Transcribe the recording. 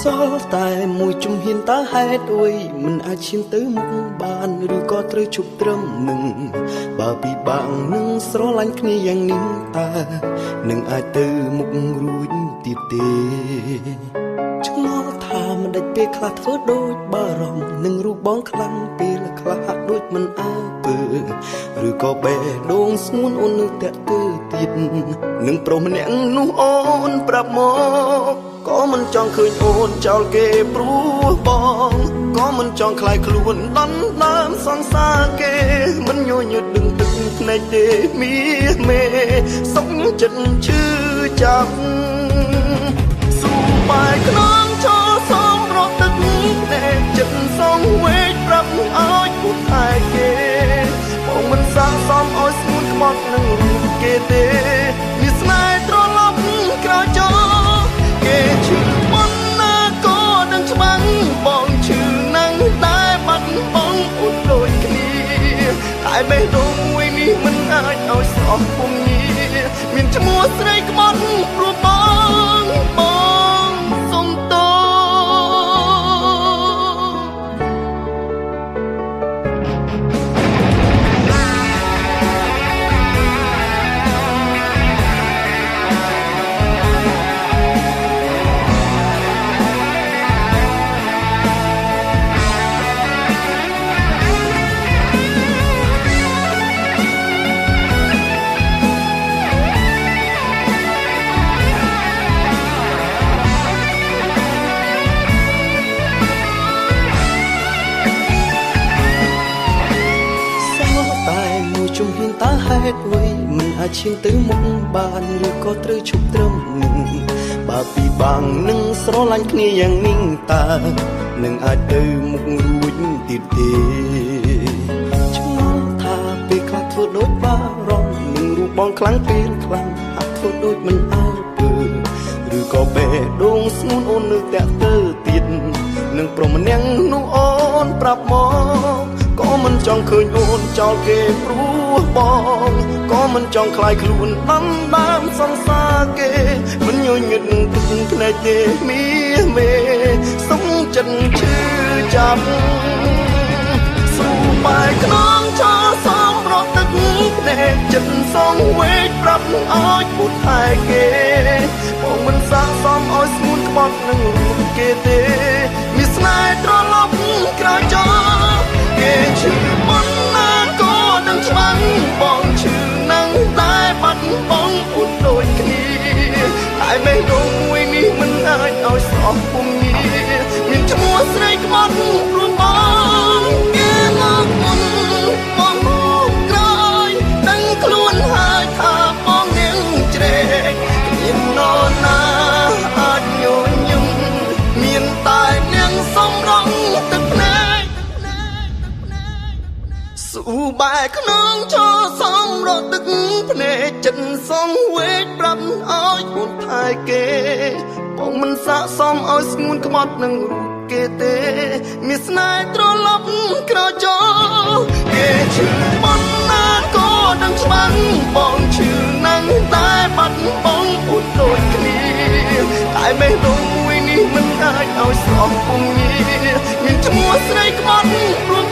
សល់តែមួយជំហានតើហេតុអ្វីមិនអាចឈានទៅមុខបានឬក៏ត្រូវជប់ត្រឹមនឹងបើពិបាកនឹងស្រឡាញ់គ្នាយ៉ាងនេះតើនឹងអាចទៅមុខរួចទៀតទេឆ្ងល់ថាមិនដេចពេលខ្លះធ្វើដូចបារម្ភនឹងរូបបងខ្លាំងពេលខ្លះហាក់ដូចមិនអើពើឬក៏បេះដូងស្ងួនអូននៅតែទៅទៀតនឹងប្រុសម្នាក់នោះអូនប្រាប់មកក៏មិនចង់ឃើញអូនចោលគេព្រោះបងក៏មិនចង់ខ្លាយខ្លួនដណ្ដើមសង្សារគេមិនញញឹតដឹងទឹកភ្នែកទេមីមេសុខចិត្តឈឺចាប់ស៊ូបាយខ្នងឈរសំរត់ទឹកភ្នែកចិត្តសងវេកប្រាប់ឲ្យពុតឯគេបងមិនសាងសមឲ្យស្ងួនក្បត់នឹងរូបគេទេវាស្នេហ៍ត្រឡប់ក្រោយចោគេឈឺមិនណាក៏ដឹងច្បាស់បងឈឺណាស់តែបាត់បងអូនដូចគ្នាតែបេះដូងមួយនេះមិនអាចឲ្យស្រស់ពុំងាមានឈ្មោះស្រីក្បត់ព្រោះបងសុំតោជំហានតើហេតុអ្វីមិនអាចឈានទៅមុខបានឬក៏ត្រូវឈប់ត្រឹមនឹងបើពិបាកនឹងស្រឡាញ់គ្នាយ៉ាងនេះតើនឹងអាចទៅមុខរួចទៀតទេឆ្ងល់ថាពេលខ្លះធ្វើដូចបារម្ភនឹងរូបបងខ្លាំងពេលខ្លាំងហាក់ធ្វើដូចមិនអើពើឬក៏បេះដូងស្ងួនអូននៅតែទៅទៀតនឹងប្រុសម្នាក់នោះអូនប្រាប់មកក៏មិនចង់ឃើញអូនចោលគេព្រោះបងក៏មិនចង់ខ្លាយខ្លួនដណ្ដើមសង្សារគេមិនញញឹតទឹកភ្នែកទេមីមេសុខចិត្តឈឺចាប់ស៊ូបាយខ្នងឈរសំរត់ទឹកភ្នែកចិត្តសងវេកប្រាប់ឲ្យពុតឯគេបងមិនសាកសមឲ្យស្ងួនក្បត់នឹងរូបគេទេមានស្នេហ៍ត្រឡប់ក្រោយចោលគេឈឺមិនណាក៏ដឹងច្បាស់បងឈឺណាស់តែបាត់បងអូនដូចគ្នាតែបេះដូងមួយនេះមិនអាចឲ្យស្រស់ពុំងាមានឈ្មោះស្រីក្បត់ព្រោះបងគេមកមុនបងមកក្រោយដឹងខ្លួនហើយថាបងនាងជ្រែកមាននរណាអាចញញឹមមានតែនាងសំរងទឹកភ្នែកស៊ូបែកខ្នងឈរសំរត់ទឹកភ្នែកចិត្តសងវេកប្រាប់ឲ្យអូនថែគេបងមិនសាកសមឲ្យស្ងួនក្បត់នឹងរូបគេទេមានស្នេហ៍ត្រឡប់ក្រោយចោលគេឈឺមិនណាក៏ដឹងច្បាស់បងឈឺណាស់តែបាត់បងអូនដូចគ្នាតែបេះដូងមួយនេះមិនអាចឲ្យស្រស់ពុំងាមានឈ្មោះស្រីក្បត់ព្រោះ